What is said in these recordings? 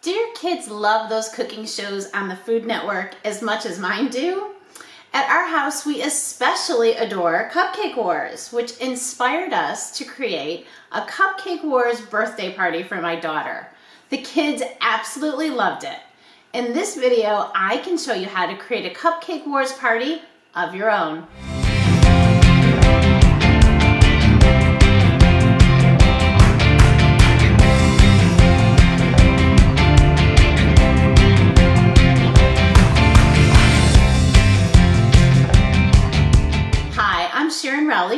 Do your kids love those cooking shows on the Food Network as much as mine do? At our house, we especially adore Cupcake Wars, which inspired us to create a Cupcake Wars birthday party for my daughter. The kids absolutely loved it. In this video, I can show you how to create a Cupcake Wars party of your own.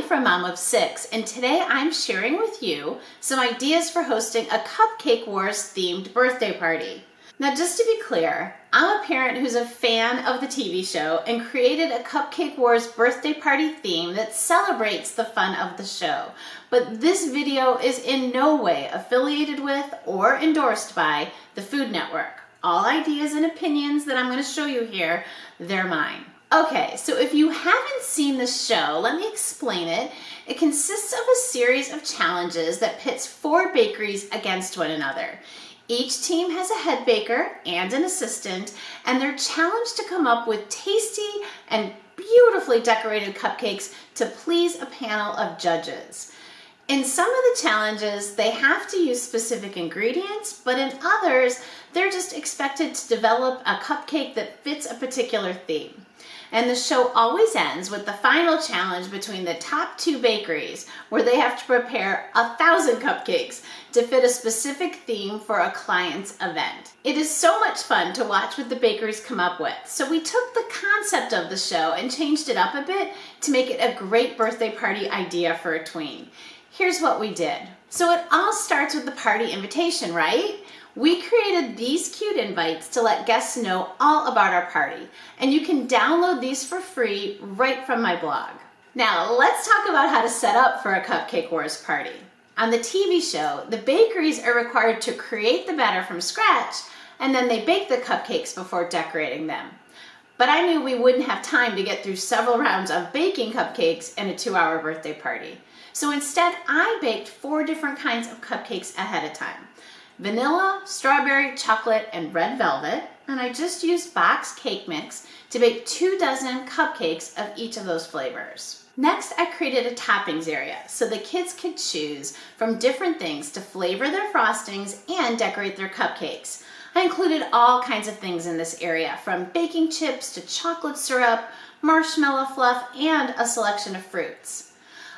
From Mom of 6, and today I'm sharing with you some ideas for hosting a Cupcake Wars themed birthday party. Now, just to be clear, I'm a parent who's a fan of the TV show and created a Cupcake Wars birthday party theme that celebrates the fun of the show. But this video is in no way affiliated with or endorsed by the Food Network. All ideas and opinions that I'm going to show you here, they're mine. Okay, so if you haven't seen the show, let me explain it. It consists of a series of challenges that pits 4 bakeries against one another. Each team has a head baker and an assistant, and they're challenged to come up with tasty and beautifully decorated cupcakes to please a panel of judges. In some of the challenges, they have to use specific ingredients, but in others, they're just expected to develop a cupcake that fits a particular theme. And the show always ends with the final challenge between the top 2 bakeries, where they have to prepare 1,000 cupcakes to fit a specific theme for a client's event. It is so much fun to watch what the bakeries come up with. So we took the concept of the show and changed it up a bit to make it a great birthday party idea for a tween. Here's what we did. So it all starts with the party invitation, right? We created these cute invites to let guests know all about our party, and you can download these for free right from my blog. Now, let's talk about how to set up for a Cupcake Wars party. On the TV show, the bakeries are required to create the batter from scratch, and then they bake the cupcakes before decorating them. But I knew we wouldn't have time to get through several rounds of baking cupcakes in a 2-hour birthday party. So instead, I baked 4 different kinds of cupcakes ahead of time. Vanilla, strawberry, chocolate, and red velvet, and I just used box cake mix to bake 2 dozen cupcakes of each of those flavors. Next, I created a toppings area so the kids could choose from different things to flavor their frostings and decorate their cupcakes. I included all kinds of things in this area, from baking chips to chocolate syrup, marshmallow fluff, and a selection of fruits.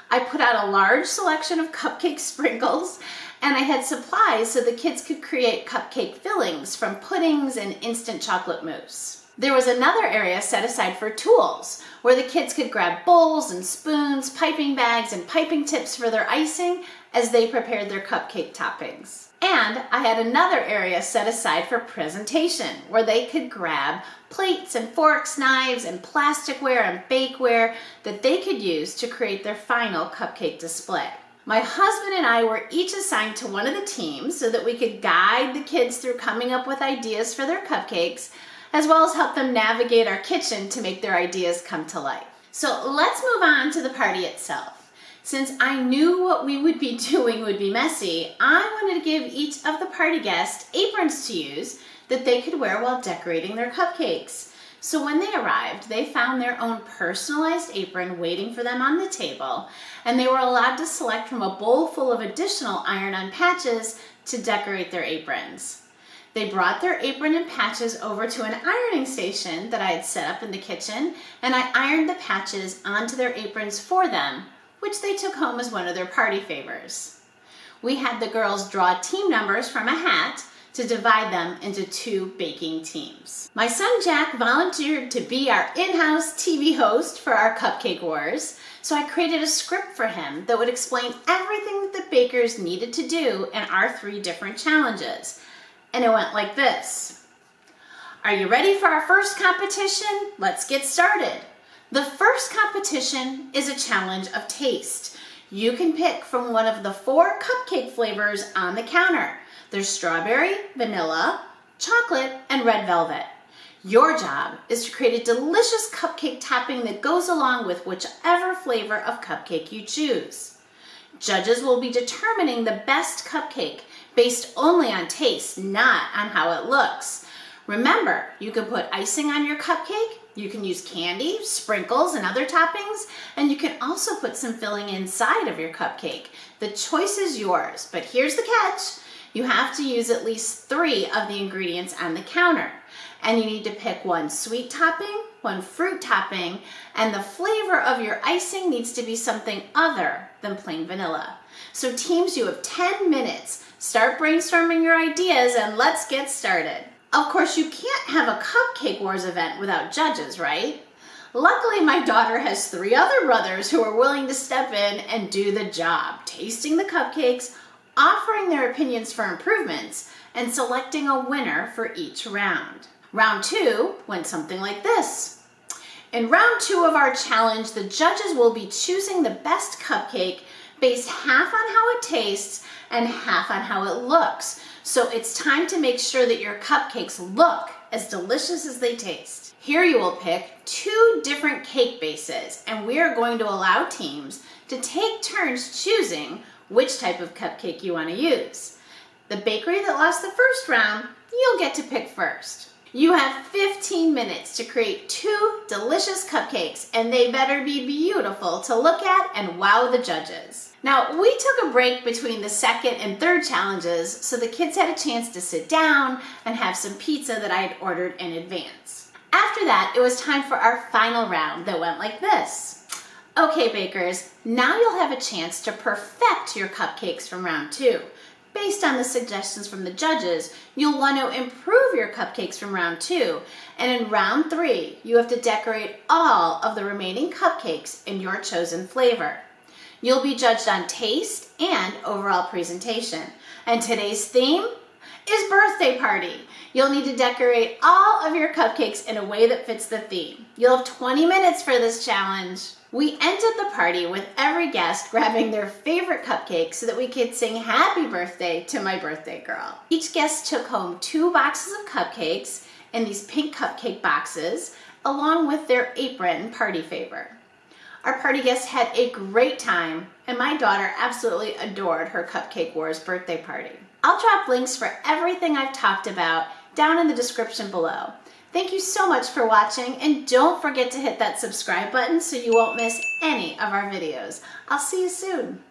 I put out a large selection of cupcake sprinkles, and I had supplies so the kids could create cupcake fillings from puddings and instant chocolate mousse. There was another area set aside for tools, where the kids could grab bowls and spoons, piping bags, and piping tips for their icing as they prepared their cupcake toppings. And I had another area set aside for presentation, where they could grab plates and forks, knives, and plasticware and bakeware that they could use to create their final cupcake display. My husband and I were each assigned to one of the teams so that we could guide the kids through coming up with ideas for their cupcakes, as well as help them navigate our kitchen to make their ideas come to life. So let's move on to the party itself. Since I knew what we would be doing would be messy, I wanted to give each of the party guests aprons to use that they could wear while decorating their cupcakes. So when they arrived, they found their own personalized apron waiting for them on the table, and they were allowed to select from a bowl full of additional iron-on patches to decorate their aprons. They brought their apron and patches over to an ironing station that I had set up in the kitchen, and I ironed the patches onto their aprons for them, which they took home as one of their party favors. We had the girls draw team numbers from a hat to divide them into 2 baking teams. My son Jack volunteered to be our in-house TV host for our Cupcake Wars, so I created a script for him that would explain everything that the bakers needed to do in our 3 different challenges. And it went like this. Are you ready for our first competition? Let's get started. The first competition is a challenge of taste. You can pick from one of the 4 cupcake flavors on the counter. There's strawberry, vanilla, chocolate, and red velvet. Your job is to create a delicious cupcake topping that goes along with whichever flavor of cupcake you choose. Judges will be determining the best cupcake based only on taste, not on how it looks. Remember, you can put icing on your cupcake, you can use candy, sprinkles, and other toppings, and you can also put some filling inside of your cupcake. The choice is yours, but here's the catch. You have to use at least 3 of the ingredients on the counter, and you need to pick 1 sweet topping, 1 fruit topping, and the flavor of your icing needs to be something other than plain vanilla. So teams, you have 10 minutes. Start brainstorming your ideas and let's get started. Of course, you can't have a Cupcake Wars event without judges, right? Luckily, my daughter has 3 other brothers who are willing to step in and do the job, tasting the cupcakes, offering their opinions for improvements, and selecting a winner for each round. Round 2 went something like this. In round 2 of our challenge, the judges will be choosing the best cupcake based half on how it tastes and half on how it looks. So it's time to make sure that your cupcakes look as delicious as they taste. Here you will pick 2 different cake bases, and we are going to allow teams to take turns choosing which type of cupcake you want to use. The bakery that lost the first round, you'll get to pick first. You have 15 minutes to create 2 delicious cupcakes, and they better be beautiful to look at and wow the judges. Now, we took a break between the second and third challenges so the kids had a chance to sit down and have some pizza that I had ordered in advance. After that, it was time for our final round that went like this. Okay, bakers, now you'll have a chance to perfect your cupcakes from round 2. Based on the suggestions from the judges, you'll want to improve your cupcakes from round 2. And in round 3, you have to decorate all of the remaining cupcakes in your chosen flavor. You'll be judged on taste and overall presentation. And today's theme is birthday party. You'll need to decorate all of your cupcakes in a way that fits the theme. You'll have 20 minutes for this challenge. We ended the party with every guest grabbing their favorite cupcake so that we could sing happy birthday to my birthday girl. Each guest took home 2 boxes of cupcakes in these pink cupcake boxes, along with their apron party favor. Our party guests had a great time, and my daughter absolutely adored her Cupcake Wars birthday party. I'll drop links for everything I've talked about down in the description below. Thank you so much for watching, and don't forget to hit that subscribe button so you won't miss any of our videos. I'll see you soon.